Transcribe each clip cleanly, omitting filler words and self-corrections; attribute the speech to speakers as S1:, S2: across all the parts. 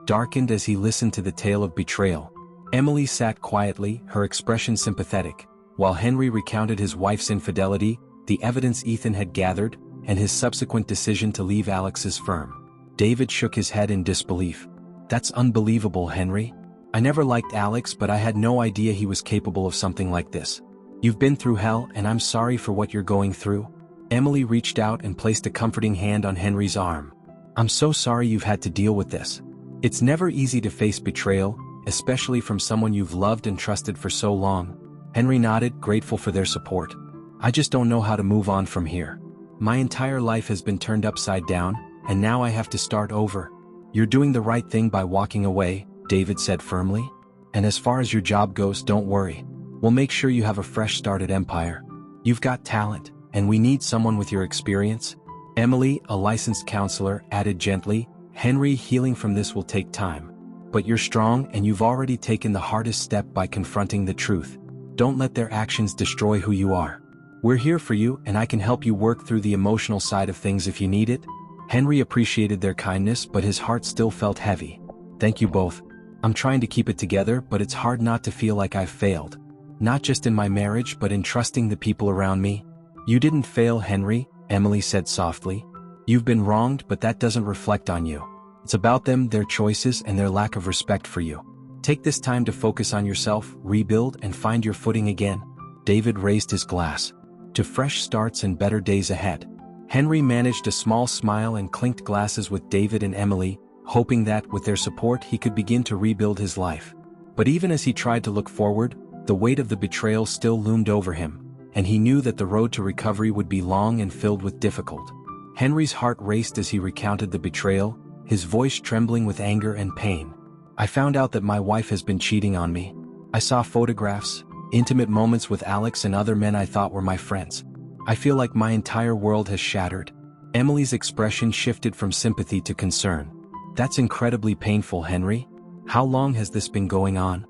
S1: darkened as he listened to the tale of betrayal. Emily sat quietly, her expression sympathetic, while Henry recounted his wife's infidelity, the evidence Ethan had gathered, and his subsequent decision to leave Alex's firm. David shook his head in disbelief. "That's unbelievable, Henry. I never liked Alex, but I had no idea he was capable of something like this. You've been through hell, and I'm sorry for what you're going through." Emily reached out and placed a comforting hand on Henry's arm. "I'm so sorry you've had to deal with this. It's never easy to face betrayal, especially from someone you've loved and trusted for so long." Henry nodded, grateful for their support. "I just don't know how to move on from here. My entire life has been turned upside down, and now I have to start over." "You're doing the right thing by walking away," David said firmly. "And as far as your job goes, don't worry. We'll make sure you have a fresh start at Empire. You've got talent, and we need someone with your experience." Emily, a licensed counselor, added gently, "Henry, healing from this will take time. But you're strong, and you've already taken the hardest step by confronting the truth. Don't let their actions destroy who you are. We're here for you, and I can help you work through the emotional side of things if you need it." Henry appreciated their kindness, but his heart still felt heavy. "Thank you both. I'm trying to keep it together, but it's hard not to feel like I've failed. Not just in my marriage, but in trusting the people around me." "You didn't fail, Henry," Emily said softly. "You've been wronged, but that doesn't reflect on you. It's about them, their choices, and their lack of respect for you. Take this time to focus on yourself, rebuild, and find your footing again." David raised his glass. "To fresh starts and better days ahead." Henry managed a small smile and clinked glasses with David and Emily, hoping that, with their support, he could begin to rebuild his life. But even as he tried to look forward, the weight of the betrayal still loomed over him, and he knew that the road to recovery would be long and filled with difficulty. Henry's heart raced as he recounted the betrayal, his voice trembling with anger and pain. "I found out that my wife has been cheating on me. I saw photographs, intimate moments with Alex and other men I thought were my friends. I feel like my entire world has shattered." Emily's expression shifted from sympathy to concern. "That's incredibly painful, Henry. How long has this been going on?"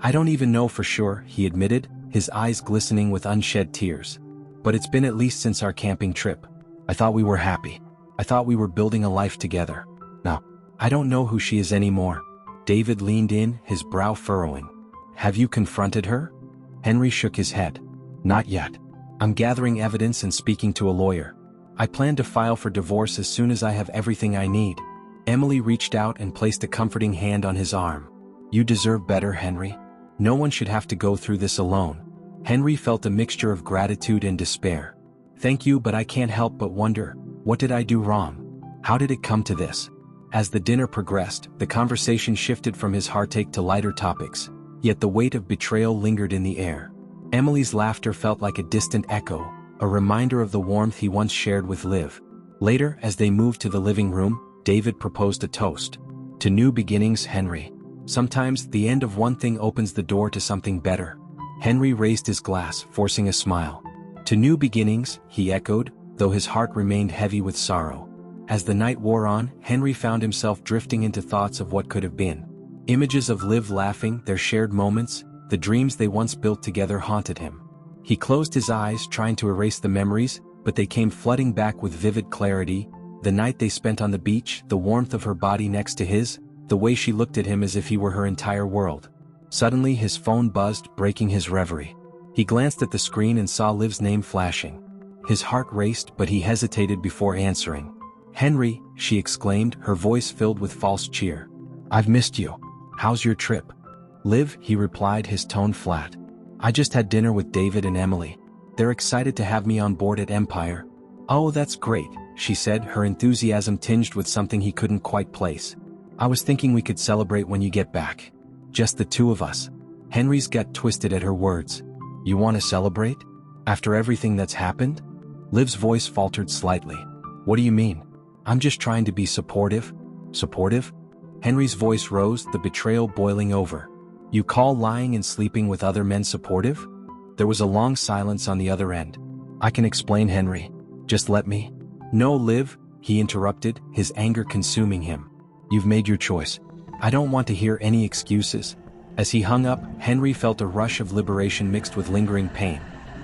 S1: "I don't even know for sure," he admitted, his eyes glistening with unshed tears. "But it's been at least since our camping trip. I thought we were happy. I thought we were building a life together. Now, I don't know who she is anymore." David leaned in, his brow furrowing. "Have you confronted her?" Henry shook his head. "Not yet. I'm gathering evidence and speaking to a lawyer. I plan to file for divorce as soon as I have everything I need." Emily reached out and placed a comforting hand on his arm. "You deserve better, Henry. No one should have to go through this alone." Henry felt a mixture of gratitude and despair. "Thank you, but I can't help but wonder, what did I do wrong? How did it come to this?" As the dinner progressed, the conversation shifted from his heartache to lighter topics, yet the weight of betrayal lingered in the air. Emily's laughter felt like a distant echo, a reminder of the warmth he once shared with Liv. Later, as they moved to the living room, David proposed a toast. "To new beginnings, Henry. Sometimes, the end of one thing opens the door to something better." Henry raised his glass, forcing a smile. "To new beginnings," he echoed, though his heart remained heavy with sorrow. As the night wore on, Henry found himself drifting into thoughts of what could have been. Images of Liv laughing, their shared moments, the dreams they once built together haunted him. He closed his eyes, trying to erase the memories, but they came flooding back with vivid clarity. The night they spent on the beach, the warmth of her body next to his, the way she looked at him as if he were her entire world. Suddenly his phone buzzed, breaking his reverie. He glanced at the screen and saw Liv's name flashing. His heart raced, but he hesitated before answering. "Henry," she exclaimed, her voice filled with false cheer. "I've missed you. How's your trip?" "Liv," he replied, his tone flat. "I just had dinner with David and Emily. They're excited to have me on board at Empire." "Oh, that's great," she said, her enthusiasm tinged with something he couldn't quite place. "I was thinking we could celebrate when you get back. Just the two of us." Henry's gut twisted at her words. "You want to celebrate? After everything that's happened?" Liv's voice faltered slightly. "What do you mean? I'm just trying to be supportive." "Supportive?" Henry's voice rose, the betrayal boiling over. "You call lying and sleeping with other men supportive?" There was a long silence on the other end. "I can explain, Henry. Just let me." "No, Liv," he interrupted, his anger consuming him. "You've made your choice. I don't want to hear any excuses." As he hung up, Henry felt a rush of liberation mixed with lingering pain.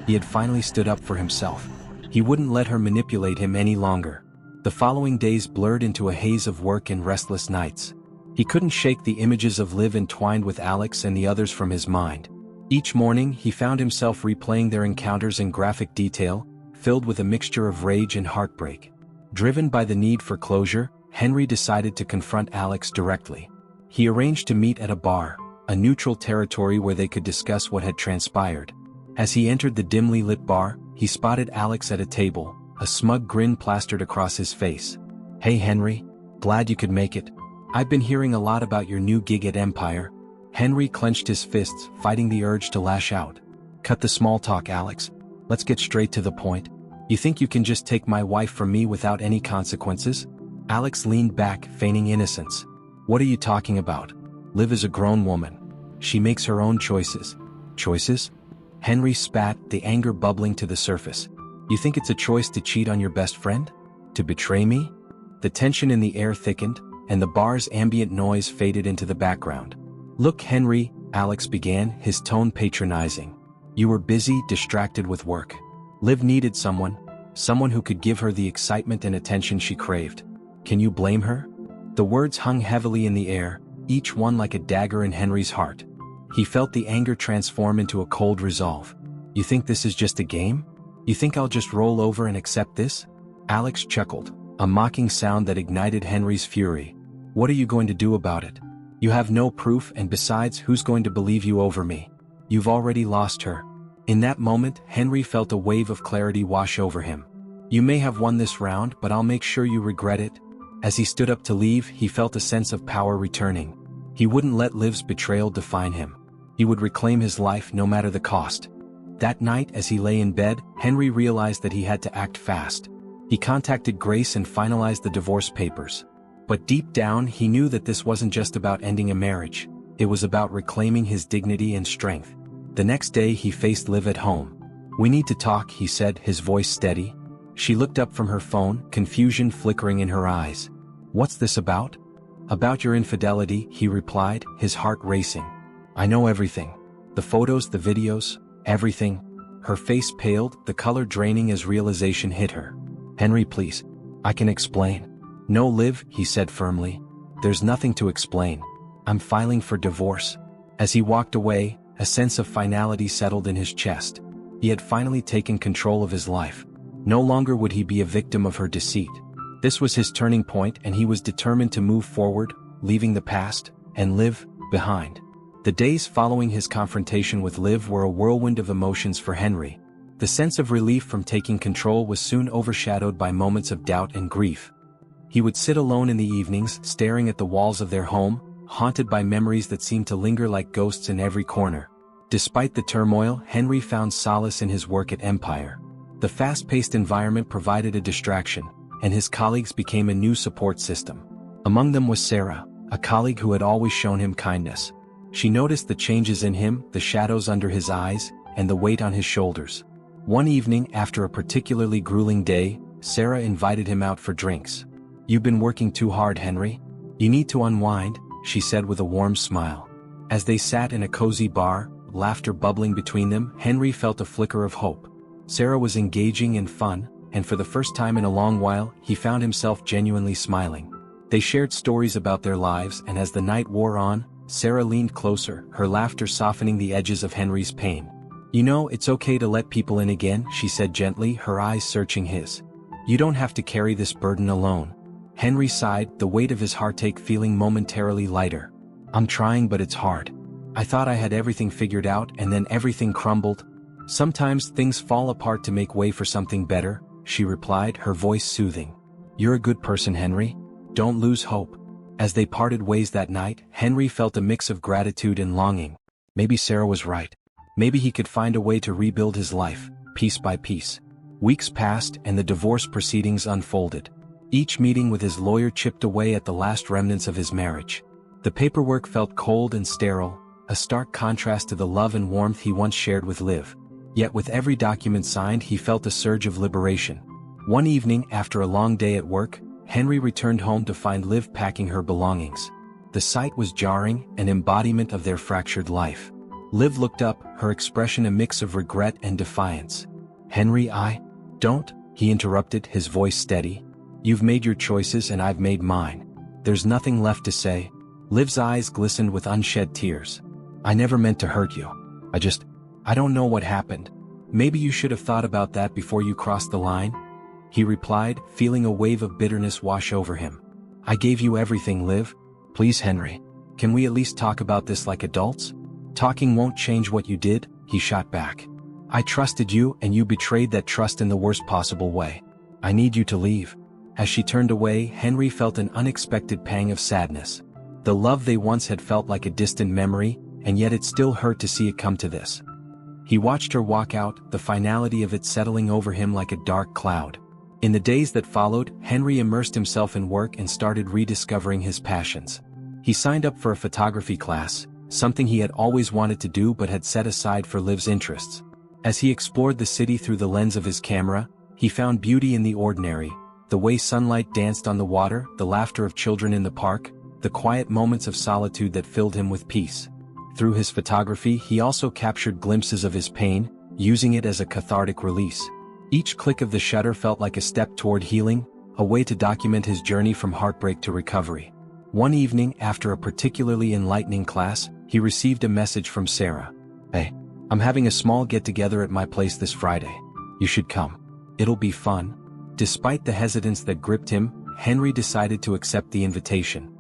S1: He had finally stood up for himself. He wouldn't let her manipulate him any longer. The following days blurred into a haze of work and restless nights. He couldn't shake the images of Liv entwined with Alex and the others from his mind. Each morning he found himself replaying their encounters in graphic detail, filled with a mixture of rage and heartbreak. Driven by the need for closure, Henry decided to confront Alex directly. He arranged to meet at a bar, a neutral territory where they could discuss what had transpired. As he entered the dimly lit bar, he spotted Alex at a table, a smug grin plastered across his face. "Hey Henry, glad you could make it. I've been hearing a lot about your new gig at Empire." Henry clenched his fists, fighting the urge to lash out. "Cut the small talk, Alex. Let's get straight to the point. You think you can just take my wife from me without any consequences?" Alex leaned back, feigning innocence. "What are you talking about? Liv is a grown woman. She makes her own choices." "Choices?" Henry spat, the anger bubbling to the surface. "You think it's a choice to cheat on your best friend? To betray me?" The tension in the air thickened, and the bar's ambient noise faded into the background. "Look, Henry," Alex began, his tone patronizing. "You were busy, distracted with work. Liv needed someone who could give her the excitement and attention she craved. Can you blame her?" The words hung heavily in the air, each one like a dagger in Henry's heart. He felt the anger transform into a cold resolve. "You think this is just a game? You think I'll just roll over and accept this?" Alex chuckled, a mocking sound that ignited Henry's fury. "What are you going to do about it? You have no proof, and besides, who's going to believe you over me? You've already lost her." In that moment, Henry felt a wave of clarity wash over him. "You may have won this round, but I'll make sure you regret it." As he stood up to leave, he felt a sense of power returning. He wouldn't let Liv's betrayal define him. He would reclaim his life no matter the cost. That night, as he lay in bed, Henry realized that he had to act fast. He contacted Grace and finalized the divorce papers. But deep down, he knew that this wasn't just about ending a marriage. It was about reclaiming his dignity and strength. The next day, he faced Liv at home. "We need to talk," he said, his voice steady. She looked up from her phone, confusion flickering in her eyes. "What's this about?" "About your infidelity," he replied, his heart racing. "I know everything. The photos, the videos, everything." Her face paled, the color draining as realization hit her. "Henry, please. I can explain." "No, Liv," he said firmly. "There's nothing to explain. I'm filing for divorce." As he walked away, a sense of finality settled in his chest. He had finally taken control of his life. No longer would he be a victim of her deceit. This was his turning point, and he was determined to move forward, leaving the past and Liv behind. The days following his confrontation with Liv were a whirlwind of emotions for Henry. The sense of relief from taking control was soon overshadowed by moments of doubt and grief. He would sit alone in the evenings, staring at the walls of their home, haunted by memories that seemed to linger like ghosts in every corner. Despite the turmoil, Henry found solace in his work at Empire. The fast-paced environment provided a distraction, and his colleagues became a new support system. Among them was Sarah, a colleague who had always shown him kindness. She noticed the changes in him, the shadows under his eyes, and the weight on his shoulders. One evening, after a particularly grueling day, Sarah invited him out for drinks. "You've been working too hard, Henry. You need to unwind," she said with a warm smile. As they sat in a cozy bar, laughter bubbling between them, Henry felt a flicker of hope. Sarah was engaging and fun, and for the first time in a long while, he found himself genuinely smiling. They shared stories about their lives, and as the night wore on, Sarah leaned closer, her laughter softening the edges of Henry's pain. "You know, it's okay to let people in again," she said gently, her eyes searching his. "You don't have to carry this burden alone." Henry sighed, the weight of his heartache feeling momentarily lighter. "I'm trying, but it's hard. I thought I had everything figured out, and then everything crumbled." "Sometimes things fall apart to make way for something better," she replied, her voice soothing. "You're a good person, Henry. Don't lose hope." As they parted ways that night, Henry felt a mix of gratitude and longing. Maybe Sarah was right. Maybe he could find a way to rebuild his life, piece by piece. Weeks passed, and the divorce proceedings unfolded. Each meeting with his lawyer chipped away at the last remnants of his marriage. The paperwork felt cold and sterile, a stark contrast to the love and warmth he once shared with Liv. Yet with every document signed, he felt a surge of liberation. One evening, after a long day at work, Henry returned home to find Liv packing her belongings. The sight was jarring, an embodiment of their fractured life. Liv looked up, her expression a mix of regret and defiance. "Henry, don't," he interrupted, his voice steady. "You've made your choices and I've made mine. There's nothing left to say." Liv's eyes glistened with unshed tears. I never meant to hurt you. I don't know what happened. Maybe you should have thought about that before you crossed the line? He replied, feeling a wave of bitterness wash over him. I gave you everything, Liv. Please, Henry. Can we at least talk about this like adults? Talking won't change what you did, he shot back. I trusted you and you betrayed that trust in the worst possible way. I need you to leave. As she turned away, Henry felt an unexpected pang of sadness. The love they once had felt like a distant memory, and yet it still hurt to see it come to this. He watched her walk out, the finality of it settling over him like a dark cloud. In the days that followed, Henry immersed himself in work and started rediscovering his passions. He signed up for a photography class, something he had always wanted to do but had set aside for Liv's interests. As he explored the city through the lens of his camera, he found beauty in the ordinary, the way sunlight danced on the water, the laughter of children in the park, the quiet moments of solitude that filled him with peace. Through his photography, he also captured glimpses of his pain, using it as a cathartic release. Each click of the shutter felt like a step toward healing, a way to document his journey from heartbreak to recovery. One evening, after a particularly enlightening class, he received a message from Sarah. Hey, I'm having a small get-together at my place this Friday. You should come. It'll be fun. Despite the hesitance that gripped him, Henry decided to accept the invitation.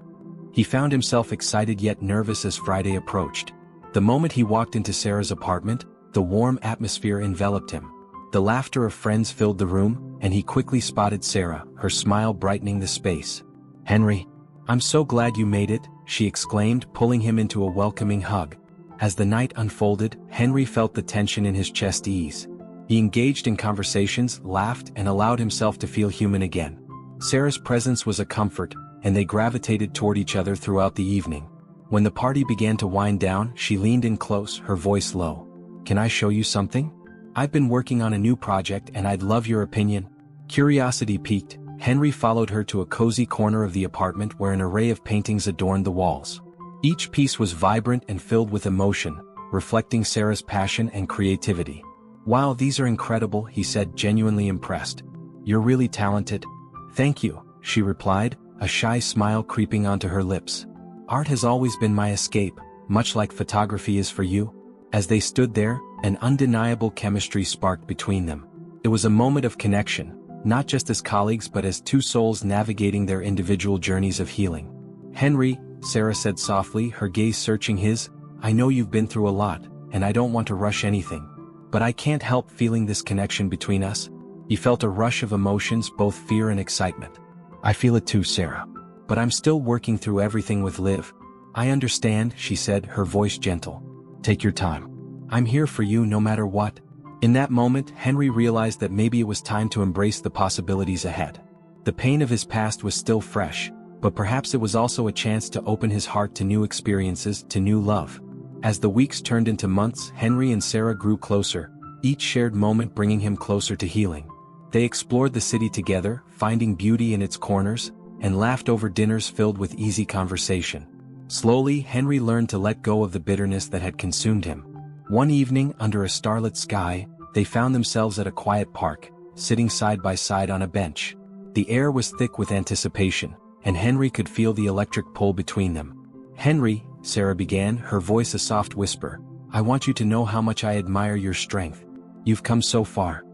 S1: He found himself excited yet nervous as Friday approached. The moment he walked into Sarah's apartment, the warm atmosphere enveloped him. The laughter of friends filled the room, and he quickly spotted Sarah, her smile brightening the space. Henry, I'm so glad you made it, she exclaimed, pulling him into a welcoming hug. As the night unfolded, Henry felt the tension in his chest ease. He engaged in conversations, laughed, and allowed himself to feel human again. Sarah's presence was a comfort, and they gravitated toward each other throughout the evening. When the party began to wind down, she leaned in close, her voice low. Can I show you something? I've been working on a new project and I'd love your opinion. Curiosity piqued, Henry followed her to a cozy corner of the apartment where an array of paintings adorned the walls. Each piece was vibrant and filled with emotion, reflecting Sarah's passion and creativity. Wow, these are incredible, he said, genuinely impressed. You're really talented. Thank you, she replied, a shy smile creeping onto her lips. Art has always been my escape, much like photography is for you. As they stood there, an undeniable chemistry sparked between them. It was a moment of connection, not just as colleagues but as two souls navigating their individual journeys of healing. Henry, Sarah said softly, her gaze searching his, I know you've been through a lot, and I don't want to rush anything. But I can't help feeling this connection between us. He felt a rush of emotions, both fear and excitement. I feel it too, Sarah. But I'm still working through everything with Liv. I understand, she said, her voice gentle. Take your time. I'm here for you no matter what. In that moment, Henry realized that maybe it was time to embrace the possibilities ahead. The pain of his past was still fresh, but perhaps it was also a chance to open his heart to new experiences, to new love. As the weeks turned into months, Henry and Sarah grew closer, each shared moment bringing him closer to healing. They explored the city together, finding beauty in its corners, and laughed over dinners filled with easy conversation. Slowly, Henry learned to let go of the bitterness that had consumed him. One evening, under a starlit sky, they found themselves at a quiet park, sitting side by side on a bench. The air was thick with anticipation, and Henry could feel the electric pull between them. Henry, Sarah began, her voice a soft whisper, I want you to know how much I admire your strength. You've come so far.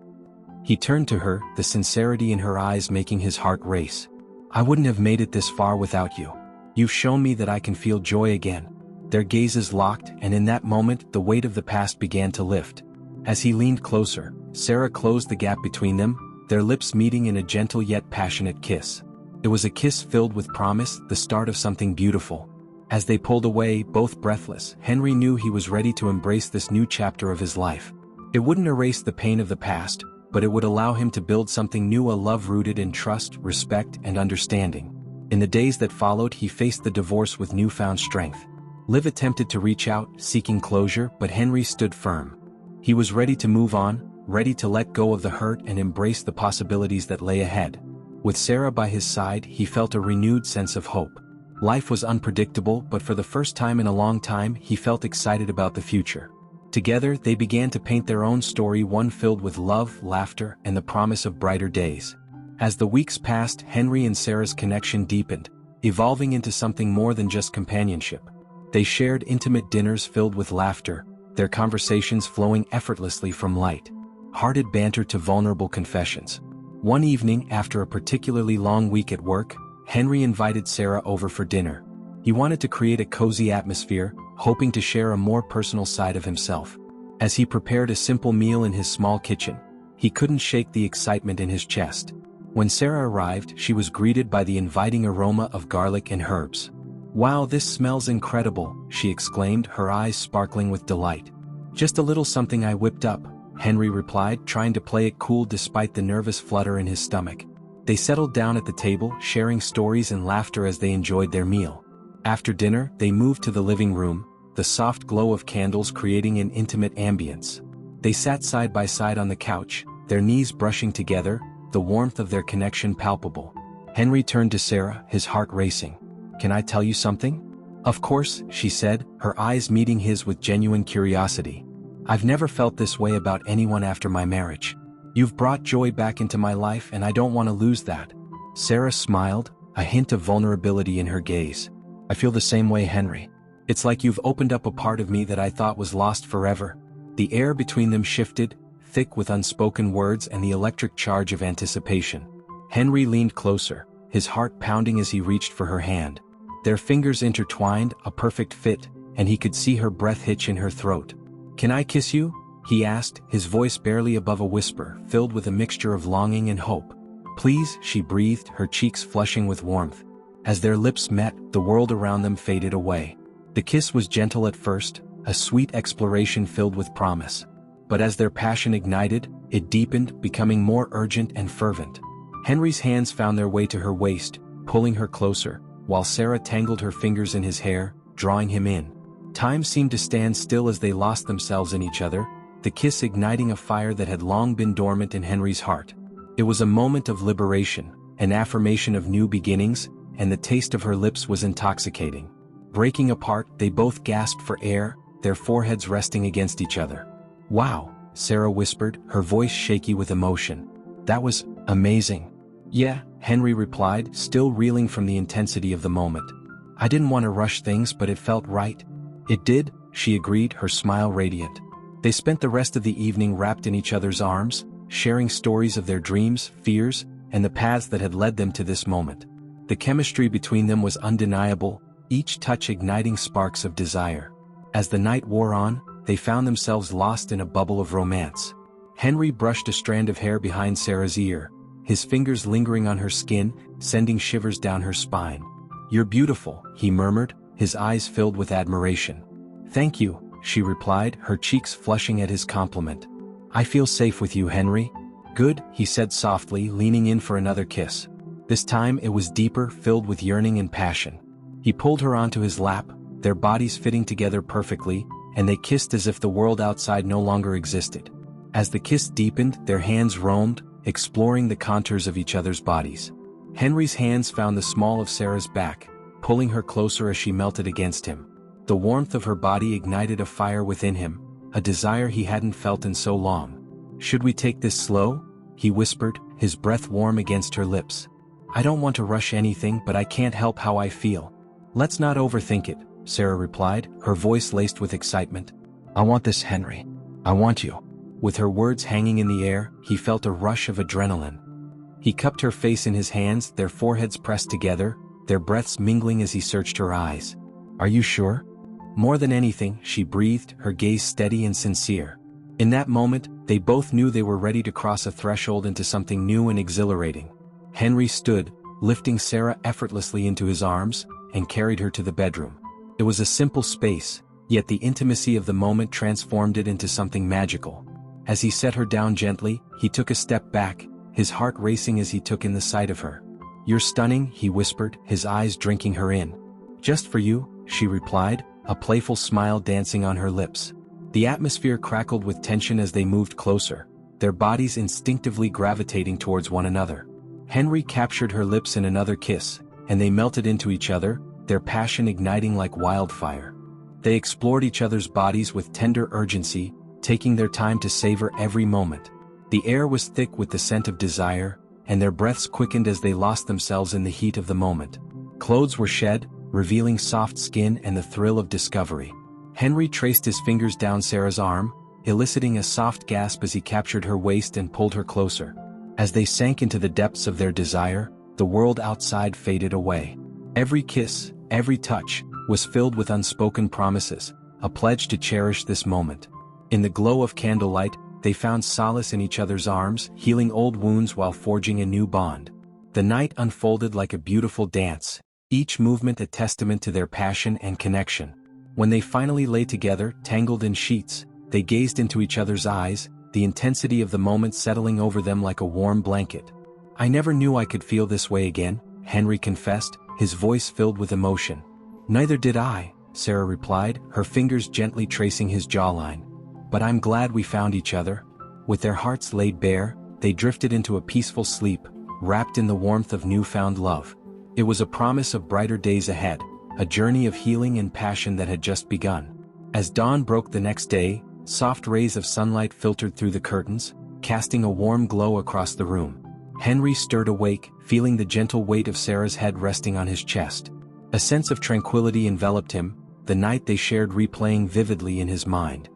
S1: He turned to her, the sincerity in her eyes making his heart race. I wouldn't have made it this far without you. You've shown me that I can feel joy again. Their gazes locked, and in that moment, the weight of the past began to lift. As he leaned closer, Sarah closed the gap between them, their lips meeting in a gentle yet passionate kiss. It was a kiss filled with promise, the start of something beautiful. As they pulled away, both breathless, Henry knew he was ready to embrace this new chapter of his life. It wouldn't erase the pain of the past, but it would allow him to build something new, a love rooted in trust, respect, and understanding. In the days that followed, he faced the divorce with newfound strength. Liv attempted to reach out, seeking closure, but Henry stood firm. He was ready to move on, ready to let go of the hurt and embrace the possibilities that lay ahead. With Sarah by his side, he felt a renewed sense of hope. Life was unpredictable, but for the first time in a long time, he felt excited about the future. Together, they began to paint their own story, one filled with love, laughter, and the promise of brighter days. As the weeks passed, Henry and Sarah's connection deepened, evolving into something more than just companionship. They shared intimate dinners filled with laughter, their conversations flowing effortlessly from light-hearted banter to vulnerable confessions. One evening, after a particularly long week at work, Henry invited Sarah over for dinner. He wanted to create a cozy atmosphere, hoping to share a more personal side of himself. As he prepared a simple meal in his small kitchen, he couldn't shake the excitement in his chest. When Sarah arrived, she was greeted by the inviting aroma of garlic and herbs. "Wow, this smells incredible," she exclaimed, her eyes sparkling with delight. "Just a little something I whipped up," Henry replied, trying to play it cool despite the nervous flutter in his stomach. They settled down at the table, sharing stories and laughter as they enjoyed their meal. After dinner, they moved to the living room, the soft glow of candles creating an intimate ambience. They sat side by side on the couch, their knees brushing together, the warmth of their connection palpable. Henry turned to Sarah, his heart racing. "Can I tell you something?" "Of course," she said, her eyes meeting his with genuine curiosity. "I've never felt this way about anyone after my marriage. You've brought joy back into my life and I don't want to lose that." Sarah smiled, a hint of vulnerability in her gaze. "I feel the same way, Henry. It's like you've opened up a part of me that I thought was lost forever." The air between them shifted, thick with unspoken words and the electric charge of anticipation. Henry leaned closer, his heart pounding as he reached for her hand. Their fingers intertwined, a perfect fit, and he could see her breath hitch in her throat. "Can I kiss you?" he asked, his voice barely above a whisper, filled with a mixture of longing and hope. "Please," she breathed, her cheeks flushing with warmth. As their lips met, the world around them faded away. The kiss was gentle at first, a sweet exploration filled with promise. But as their passion ignited, it deepened, becoming more urgent and fervent. Henry's hands found their way to her waist, pulling her closer, while Sarah tangled her fingers in his hair, drawing him in. Time seemed to stand still as they lost themselves in each other, the kiss igniting a fire that had long been dormant in Henry's heart. It was a moment of liberation, an affirmation of new beginnings, and the taste of her lips was intoxicating. Breaking apart, they both gasped for air, their foreheads resting against each other. "Wow," Sarah whispered, her voice shaky with emotion. "That was amazing." "Yeah," Henry replied, still reeling from the intensity of the moment. "I didn't want to rush things, but it felt right." "It did," she agreed, her smile radiant. They spent the rest of the evening wrapped in each other's arms, sharing stories of their dreams, fears, and the paths that had led them to this moment. The chemistry between them was undeniable, each touch igniting sparks of desire. As the night wore on, they found themselves lost in a bubble of romance. Henry brushed a strand of hair behind Sarah's ear, his fingers lingering on her skin, sending shivers down her spine. "You're beautiful," he murmured, his eyes filled with admiration. "Thank you," she replied, her cheeks flushing at his compliment. "I feel safe with you, Henry." "Good," he said softly, leaning in for another kiss. This time it was deeper, filled with yearning and passion. He pulled her onto his lap, their bodies fitting together perfectly, and they kissed as if the world outside no longer existed. As the kiss deepened, their hands roamed, exploring the contours of each other's bodies. Henry's hands found the small of Sarah's back, pulling her closer as she melted against him. The warmth of her body ignited a fire within him, a desire he hadn't felt in so long. "Should we take this slow?" he whispered, his breath warm against her lips. "I don't want to rush anything, but I can't help how I feel." "Let's not overthink it," Sarah replied, her voice laced with excitement. "I want this, Henry. I want you." With her words hanging in the air, he felt a rush of adrenaline. He cupped her face in his hands, their foreheads pressed together, their breaths mingling as he searched her eyes. "Are you sure?" "More than anything," she breathed, her gaze steady and sincere. In that moment, they both knew they were ready to cross a threshold into something new and exhilarating. Henry stood, lifting Sarah effortlessly into his arms, and carried her to the bedroom. It was a simple space, yet the intimacy of the moment transformed it into something magical. As he set her down gently, he took a step back, his heart racing as he took in the sight of her. "You're stunning," he whispered, his eyes drinking her in. "Just for you," she replied, a playful smile dancing on her lips. The atmosphere crackled with tension as they moved closer, their bodies instinctively gravitating towards one another. Henry captured her lips in another kiss, and they melted into each other, their passion igniting like wildfire. They explored each other's bodies with tender urgency, taking their time to savor every moment. The air was thick with the scent of desire, and their breaths quickened as they lost themselves in the heat of the moment. Clothes were shed, revealing soft skin and the thrill of discovery. Henry traced his fingers down Sarah's arm, eliciting a soft gasp as he captured her waist and pulled her closer. As they sank into the depths of their desire, the world outside faded away. Every kiss, every touch, was filled with unspoken promises, a pledge to cherish this moment. In the glow of candlelight, they found solace in each other's arms, healing old wounds while forging a new bond. The night unfolded like a beautiful dance, each movement a testament to their passion and connection. When they finally lay together, tangled in sheets, they gazed into each other's eyes, the intensity of the moment settling over them like a warm blanket. "I never knew I could feel this way again," Henry confessed, his voice filled with emotion. "Neither did I," Sarah replied, her fingers gently tracing his jawline. "But I'm glad we found each other." With their hearts laid bare, they drifted into a peaceful sleep, wrapped in the warmth of newfound love. It was a promise of brighter days ahead, a journey of healing and passion that had just begun. As dawn broke the next day, soft rays of sunlight filtered through the curtains, casting a warm glow across the room. Henry stirred awake, feeling the gentle weight of Sarah's head resting on his chest. A sense of tranquility enveloped him, the night they shared replaying vividly in his mind.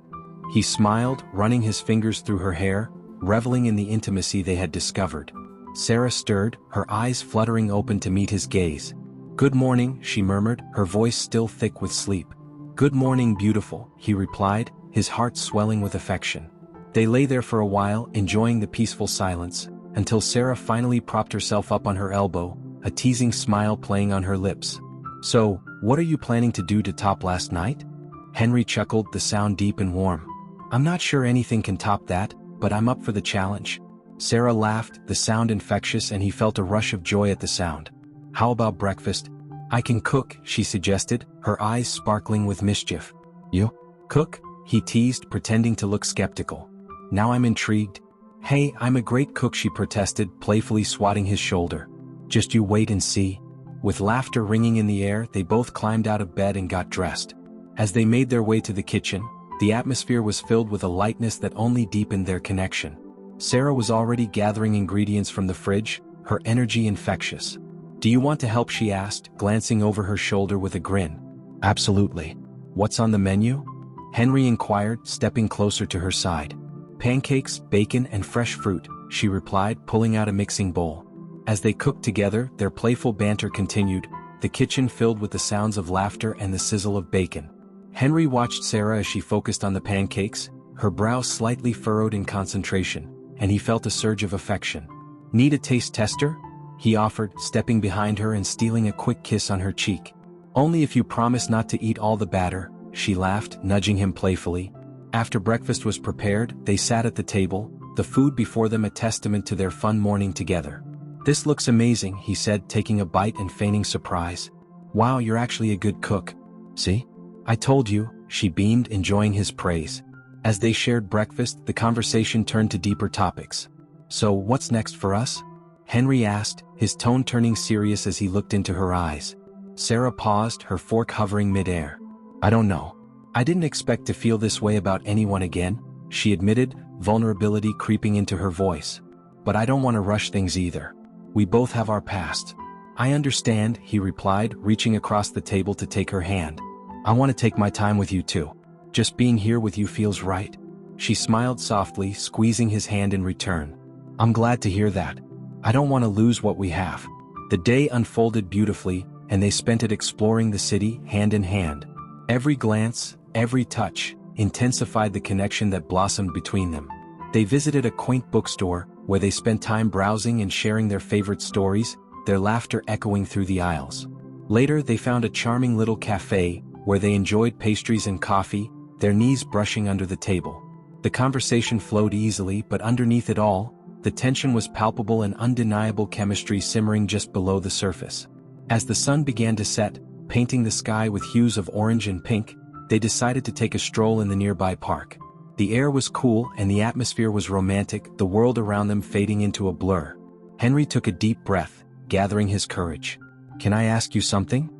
S1: He smiled, running his fingers through her hair, reveling in the intimacy they had discovered. Sarah stirred, her eyes fluttering open to meet his gaze. "Good morning," she murmured, her voice still thick with sleep. "Good morning, beautiful," he replied, his heart swelling with affection. They lay there for a while, enjoying the peaceful silence, until Sarah finally propped herself up on her elbow, a teasing smile playing on her lips. "So, what are you planning to do to top last night?" Henry chuckled, the sound deep and warm. "I'm not sure anything can top that, but I'm up for the challenge." Sarah laughed, the sound infectious, and he felt a rush of joy at the sound. "How about breakfast?" "I can cook," she suggested, her eyes sparkling with mischief. "You cook?" he teased, pretending to look skeptical. Now I'm intrigued. "Hey, I'm a great cook," she protested, playfully swatting his shoulder. "Just you wait and see." With laughter ringing in the air, they both climbed out of bed and got dressed. As they made their way to the kitchen, the atmosphere was filled with a lightness that only deepened their connection. Sarah was already gathering ingredients from the fridge, her energy infectious. "Do you want to help?" she asked, glancing over her shoulder with a grin. "Absolutely. What's on the menu?" Henry inquired, stepping closer to her side. "Pancakes, bacon, and fresh fruit," she replied, pulling out a mixing bowl. As they cooked together, their playful banter continued, the kitchen filled with the sounds of laughter and the sizzle of bacon. Henry watched Sarah as she focused on the pancakes, her brow slightly furrowed in concentration, and he felt a surge of affection. "Need a taste tester?" he offered, stepping behind her and stealing a quick kiss on her cheek. "Only if you promise not to eat all the batter," she laughed, nudging him playfully. After breakfast was prepared, they sat at the table, the food before them a testament to their fun morning together. "This looks amazing," he said, taking a bite and feigning surprise. "Wow, you're actually a good cook." "See? I told you," she beamed, enjoying his praise. As they shared breakfast, the conversation turned to deeper topics. "So, what's next for us?" Henry asked, his tone turning serious as he looked into her eyes. Sarah paused, her fork hovering mid-air. "I don't know. I didn't expect to feel this way about anyone again," she admitted, vulnerability creeping into her voice. "But I don't want to rush things either. We both have our past." "I understand," he replied, reaching across the table to take her hand. "I want to take my time with you too. Just being here with you feels right." She smiled softly, squeezing his hand in return. "I'm glad to hear that. I don't want to lose what we have." The day unfolded beautifully, and they spent it exploring the city, hand in hand. Every glance, every touch, intensified the connection that blossomed between them. They visited a quaint bookstore, where they spent time browsing and sharing their favorite stories, their laughter echoing through the aisles. Later they found a charming little cafe, where they enjoyed pastries and coffee, their knees brushing under the table. The conversation flowed easily, but underneath it all, the tension was palpable and undeniable chemistry simmering just below the surface. As the sun began to set, painting the sky with hues of orange and pink, they decided to take a stroll in the nearby park. The air was cool and the atmosphere was romantic, the world around them fading into a blur. Henry took a deep breath, gathering his courage. "Can I ask you something?"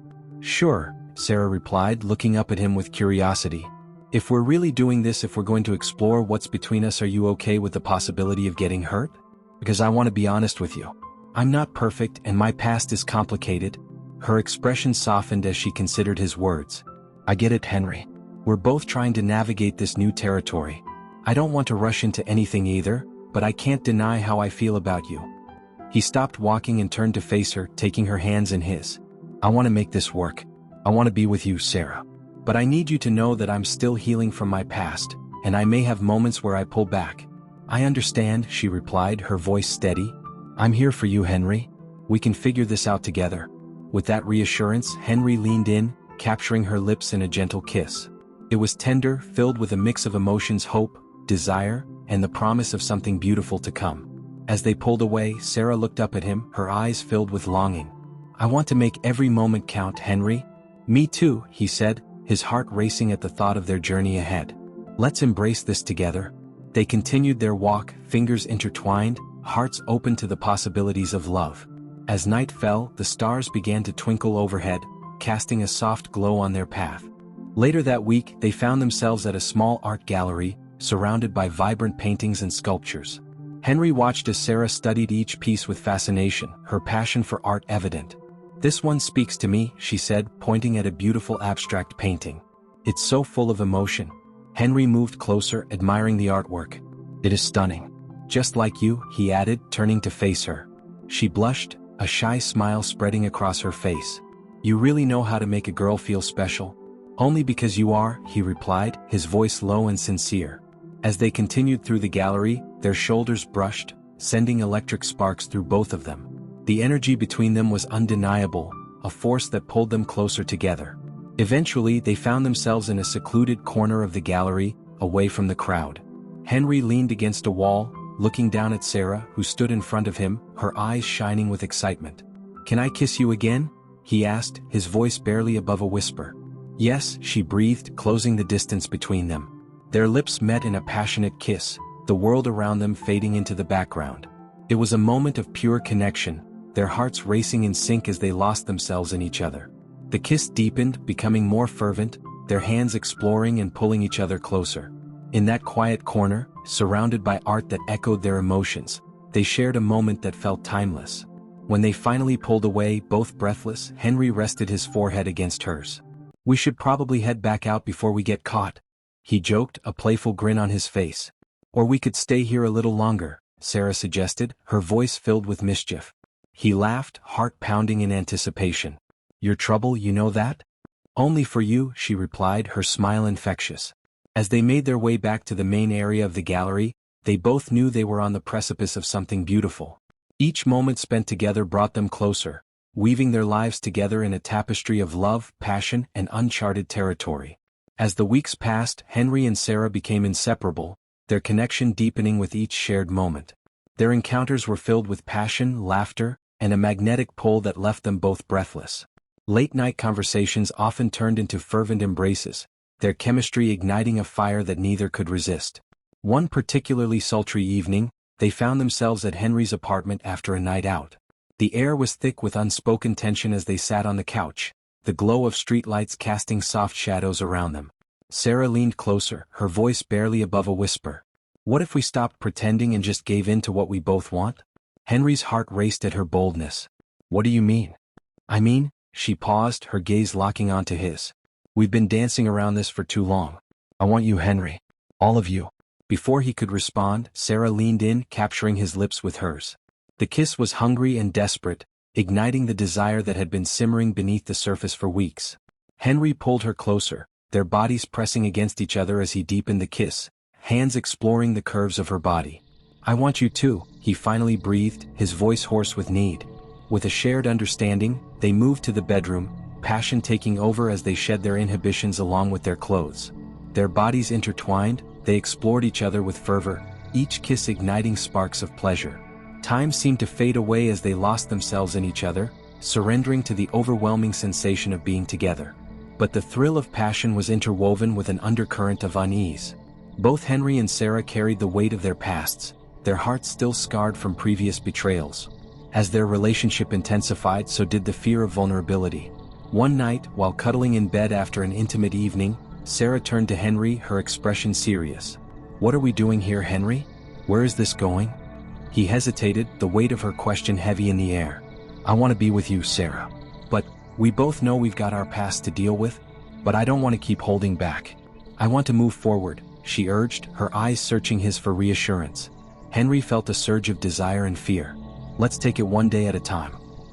S1: "Sure," Sarah replied, looking up at him with curiosity. "If we're really doing this, if we're going to explore what's between us, are you okay with the possibility of getting hurt? Because I want to be honest with you. I'm not perfect and my past is complicated." Her expression softened as she considered his words. I get it, Henry. We're both trying to navigate this new territory. I don't want to rush into anything either, but I can't deny how I feel about you. He stopped walking and turned to face her, taking her hands in his. I want to make this work. I want to be with you, Sarah. But I need you to know that I'm still healing from my past, and I may have moments where I pull back. I understand, she replied, her voice steady. I'm here for you, Henry. We can figure this out together. With that reassurance, Henry leaned in, capturing her lips in a gentle kiss. It was tender, filled with a mix of emotions: hope, desire, and the promise of something beautiful to come. As they pulled away, Sarah looked up at him, her eyes filled with longing. I want to make every moment count, Henry. Me too, he said, his heart racing at the thought of their journey ahead. Let's embrace this together. They continued their walk, fingers intertwined, hearts open to the possibilities of love. As night fell, the stars began to twinkle overhead, casting a soft glow on their path. Later that week, they found themselves at a small art gallery, surrounded by vibrant paintings and sculptures. Henry watched as Sarah studied each piece with fascination, her passion for art evident. This one speaks to me, she said, pointing at a beautiful abstract painting. It's so full of emotion. Henry moved closer, admiring the artwork. It is stunning. Just like you, he added, turning to face her. She blushed, a shy smile spreading across her face. You really know how to make a girl feel special? Only because you are, he replied, his voice low and sincere. As they continued through the gallery, their shoulders brushed, sending electric sparks through both of them. The energy between them was undeniable, a force that pulled them closer together. Eventually, they found themselves in a secluded corner of the gallery, away from the crowd. Henry leaned against a wall, looking down at Sarah, who stood in front of him, her eyes shining with excitement. Can I kiss you again? He asked, his voice barely above a whisper. Yes, she breathed, closing the distance between them. Their lips met in a passionate kiss, the world around them fading into the background. It was a moment of pure connection, their hearts racing in sync as they lost themselves in each other. The kiss deepened, becoming more fervent, their hands exploring and pulling each other closer. In that quiet corner, surrounded by art that echoed their emotions, they shared a moment that felt timeless. When they finally pulled away, both breathless, Henry rested his forehead against hers. We should probably head back out before we get caught, he joked, a playful grin on his face. Or we could stay here a little longer, Sarah suggested, her voice filled with mischief. He laughed, heart pounding in anticipation. Your trouble, you know that? Only for you, she replied, her smile infectious. As they made their way back to the main area of the gallery, they both knew they were on the precipice of something beautiful. Each moment spent together brought them closer, weaving their lives together in a tapestry of love, passion, and uncharted territory. As the weeks passed, Henry and Sarah became inseparable, their connection deepening with each shared moment. Their encounters were filled with passion, laughter, and a magnetic pull that left them both breathless. Late-night conversations often turned into fervent embraces, their chemistry igniting a fire that neither could resist. One particularly sultry evening, they found themselves at Henry's apartment after a night out. The air was thick with unspoken tension as they sat on the couch, the glow of streetlights casting soft shadows around them. Sarah leaned closer, her voice barely above a whisper. What if we stopped pretending and just gave in to what we both want? Henry's heart raced at her boldness. What do you mean? I mean, she paused, her gaze locking onto his. We've been dancing around this for too long. I want you, Henry. All of you. Before he could respond, Sarah leaned in, capturing his lips with hers. The kiss was hungry and desperate, igniting the desire that had been simmering beneath the surface for weeks. Henry pulled her closer, their bodies pressing against each other as he deepened the kiss, hands exploring the curves of her body. I want you too, he finally breathed, his voice hoarse with need. With a shared understanding, they moved to the bedroom, passion taking over as they shed their inhibitions along with their clothes. Their bodies intertwined, they explored each other with fervor, each kiss igniting sparks of pleasure. Time seemed to fade away as they lost themselves in each other, surrendering to the overwhelming sensation of being together. But the thrill of passion was interwoven with an undercurrent of unease. Both Henry and Sarah carried the weight of their pasts, their hearts still scarred from previous betrayals. As their relationship intensified, so did the fear of vulnerability. One night, while cuddling in bed after an intimate evening, Sarah turned to Henry, her expression serious. What are we doing here, Henry? Where is this going? He hesitated, the weight of her question heavy in the air. I want to be with you, Sarah. But, We both know we've got our past to deal with, but I don't want to keep holding back. I want to move forward, she urged, her eyes searching his for reassurance. Henry felt a surge of desire and fear. Let's take it one day at a time.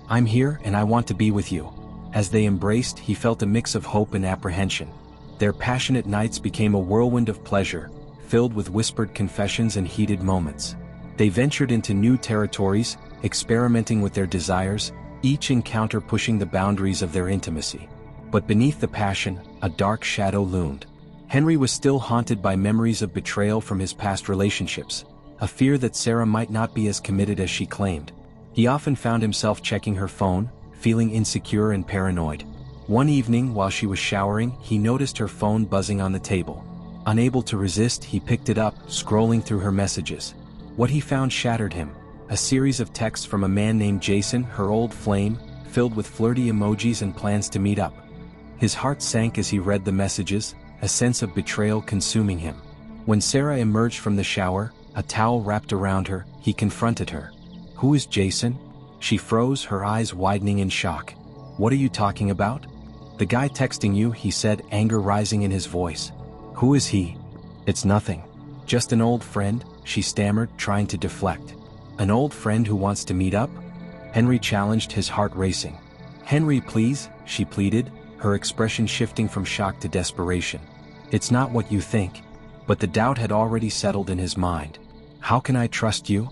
S1: I'm here and I want to be with you. As they embraced, he felt a mix of hope and apprehension. Their passionate nights became a whirlwind of pleasure, filled with whispered confessions and heated moments. They ventured into new territories, experimenting with their desires, each encounter pushing the boundaries of their intimacy. But beneath the passion, a dark shadow loomed. Henry was still haunted by memories of betrayal from his past relationships, a fear that Sarah might not be as committed as she claimed. He often found himself checking her phone, feeling insecure and paranoid. One evening, while she was showering, he noticed her phone buzzing on the table. Unable to resist, he picked it up, scrolling through her messages. What he found shattered him. A series of texts from a man named Jason, her old flame, filled with flirty emojis and plans to meet up. His heart sank as he read the messages, a sense of betrayal consuming him. When Sarah emerged from the shower, a towel wrapped around her, he confronted her. "Who is Jason?" She froze, her eyes widening in shock. "What are you talking about?" "The guy texting you," he said, anger rising in his voice. "Who is he?" "It's nothing. Just an old friend," she stammered, trying to deflect. "An old friend who wants to meet up?" Henry challenged, his heart racing. "Henry, please," she pleaded, her expression shifting from shock to desperation. "It's not what you think." But the doubt had already settled in his mind. "How can I trust you?"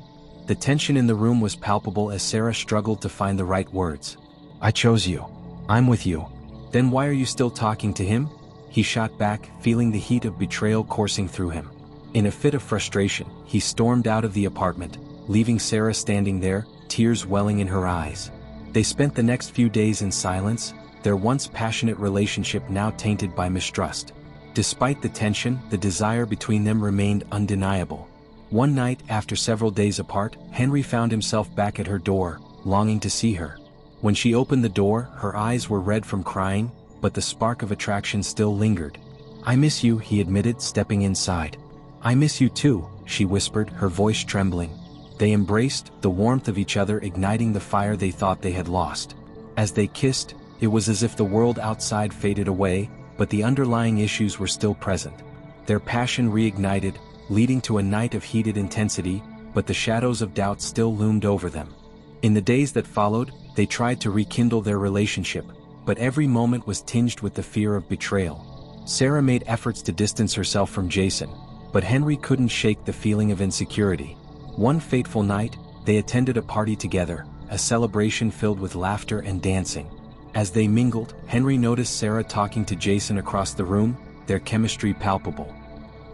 S1: The tension in the room was palpable as Sarah struggled to find the right words. "I chose you. I'm with you." "Then why are you still talking to him?" He shot back, feeling the heat of betrayal coursing through him. In a fit of frustration, he stormed out of the apartment, leaving Sarah standing there, tears welling in her eyes. They spent the next few days in silence, their once passionate relationship now tainted by mistrust. Despite the tension, the desire between them remained undeniable. One night, after several days apart, Henry found himself back at her door, longing to see her. When she opened the door, her eyes were red from crying, but the spark of attraction still lingered. "I miss you," he admitted, stepping inside. "I miss you too," she whispered, her voice trembling. They embraced, the warmth of each other igniting the fire they thought they had lost. As they kissed, it was as if the world outside faded away, but the underlying issues were still present. Their passion reignited, leading to a night of heated intensity, but the shadows of doubt still loomed over them. In the days that followed, they tried to rekindle their relationship, but every moment was tinged with the fear of betrayal. Sarah made efforts to distance herself from Jason, but Henry couldn't shake the feeling of insecurity. One fateful night, they attended a party together, a celebration filled with laughter and dancing. As they mingled, Henry noticed Sarah talking to Jason across the room, their chemistry palpable.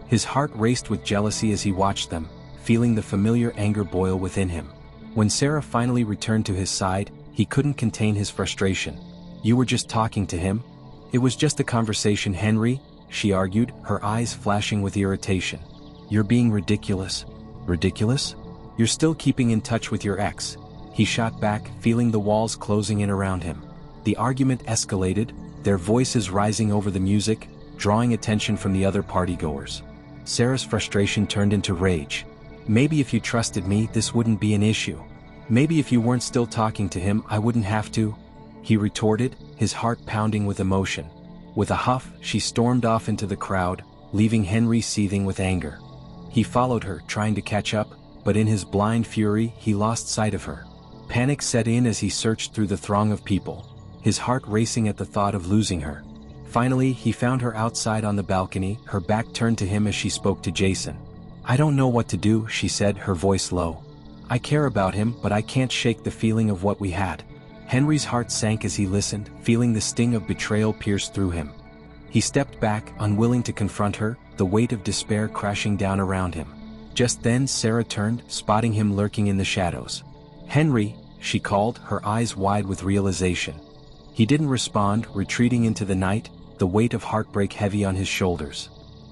S1: His heart raced with jealousy as he watched them, feeling the familiar anger boil within him. When Sarah finally returned to his side, he couldn't contain his frustration. "You were just talking to him?" "It was just a conversation, Henry," she argued, her eyes flashing with irritation. "You're being ridiculous." "Ridiculous? You're still keeping in touch with your ex." He shot back, feeling the walls closing in around him. The argument escalated, their voices rising over the music, drawing attention from the other partygoers. Sarah's frustration turned into rage. "Maybe if you trusted me, this wouldn't be an issue. Maybe if you weren't still talking to him, I wouldn't have to," he retorted, his heart pounding with emotion. With a huff, she stormed off into the crowd, leaving Henry seething with anger. He followed her, trying to catch up, but in his blind fury, he lost sight of her. Panic set in as he searched through the throng of people, his heart racing at the thought of losing her. Finally, he found her outside on the balcony, her back turned to him as she spoke to Jason. "I don't know what to do," she said, her voice low. "I care about him, but I can't shake the feeling of what we had." Henry's heart sank as he listened, feeling the sting of betrayal pierce through him. He stepped back, unwilling to confront her, the weight of despair crashing down around him. Just then Sarah turned, spotting him lurking in the shadows. "Henry," she called, her eyes wide with realization. He didn't respond, retreating into the night, the weight of heartbreak heavy on his shoulders.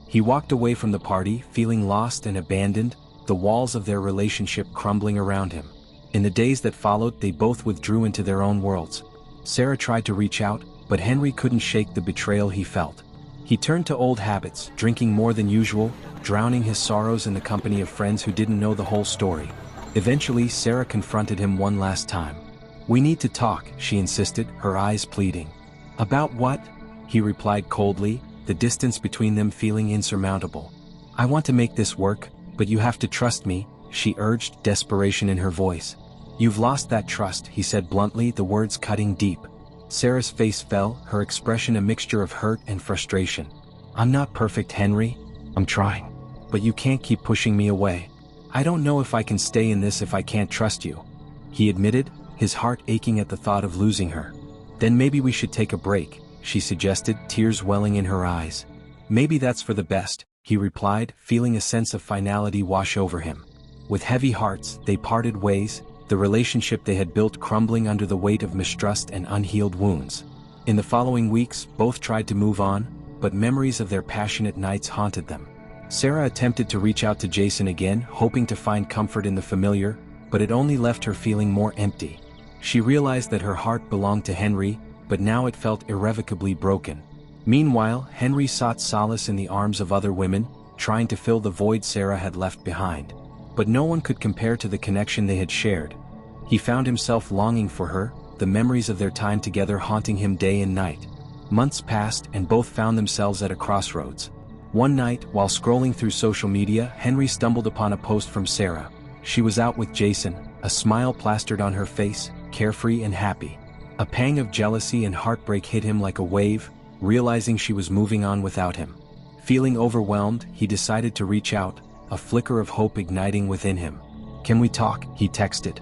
S1: He walked away from the party, feeling lost and abandoned, the walls of their relationship crumbling around him. In the days that followed, they both withdrew into their own worlds. Sarah tried to reach out, but Henry couldn't shake the betrayal he felt. He turned to old habits, drinking more than usual, drowning his sorrows in the company of friends who didn't know the whole story. Eventually, Sarah confronted him one last time. "We need to talk," she insisted, her eyes pleading. "About what?" he replied coldly, the distance between them feeling insurmountable. "I want to make this work, but you have to trust me," she urged, desperation in her voice. "You've lost that trust," he said bluntly, the words cutting deep. Sarah's face fell, her expression a mixture of hurt and frustration. "I'm not perfect, Henry. I'm trying. But you can't keep pushing me away. I don't know if I can stay in this if I can't trust you," he admitted, his heart aching at the thought of losing her. "Then maybe we should take a break," she suggested, tears welling in her eyes. "Maybe that's for the best," he replied, feeling a sense of finality wash over him. With heavy hearts, they parted ways, the relationship they had built crumbling under the weight of mistrust and unhealed wounds. In the following weeks, both tried to move on, but memories of their passionate nights haunted them. Sarah attempted to reach out to Jason again, hoping to find comfort in the familiar, but it only left her feeling more empty. She realized that her heart belonged to Henry, but now it felt irrevocably broken. Meanwhile, Henry sought solace in the arms of other women, trying to fill the void Sarah had left behind. But no one could compare to the connection they had shared. He found himself longing for her, the memories of their time together haunting him day and night. Months passed and both found themselves at a crossroads. One night, while scrolling through social media, Henry stumbled upon a post from Sarah. She was out with Jason, a smile plastered on her face, carefree and happy. A pang of jealousy and heartbreak hit him like a wave, realizing she was moving on without him. Feeling overwhelmed, he decided to reach out, a flicker of hope igniting within him. "Can we talk?" he texted.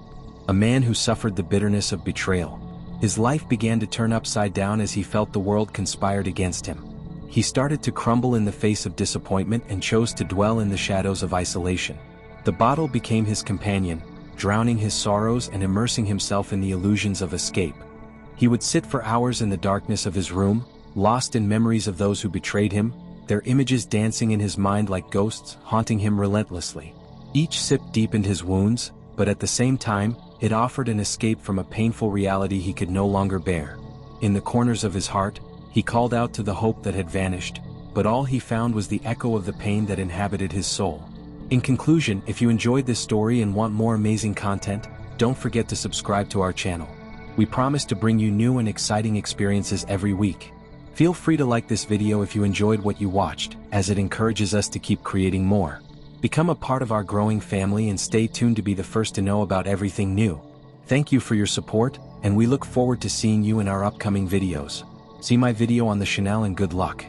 S1: A man who suffered the bitterness of betrayal. His life began to turn upside down as he felt the world conspired against him. He started to crumble in the face of disappointment and chose to dwell in the shadows of isolation. The bottle became his companion, drowning his sorrows and immersing himself in the illusions of escape. He would sit for hours in the darkness of his room, lost in memories of those who betrayed him, their images dancing in his mind like ghosts, haunting him relentlessly. Each sip deepened his wounds, but at the same time, it offered an escape from a painful reality he could no longer bear. In the corners of his heart, he called out to the hope that had vanished, but all he found was the echo of the pain that inhabited his soul. In conclusion, if you enjoyed this story and want more amazing content, don't forget to subscribe to our channel. We promise to bring you new and exciting experiences every week. Feel free to like this video if you enjoyed what you watched, as it encourages us to keep creating more. Become a part of our growing family and stay tuned to be the first to know about everything new. Thank you for your support, and we look forward to seeing you in our upcoming videos. See my video on the channel and good luck.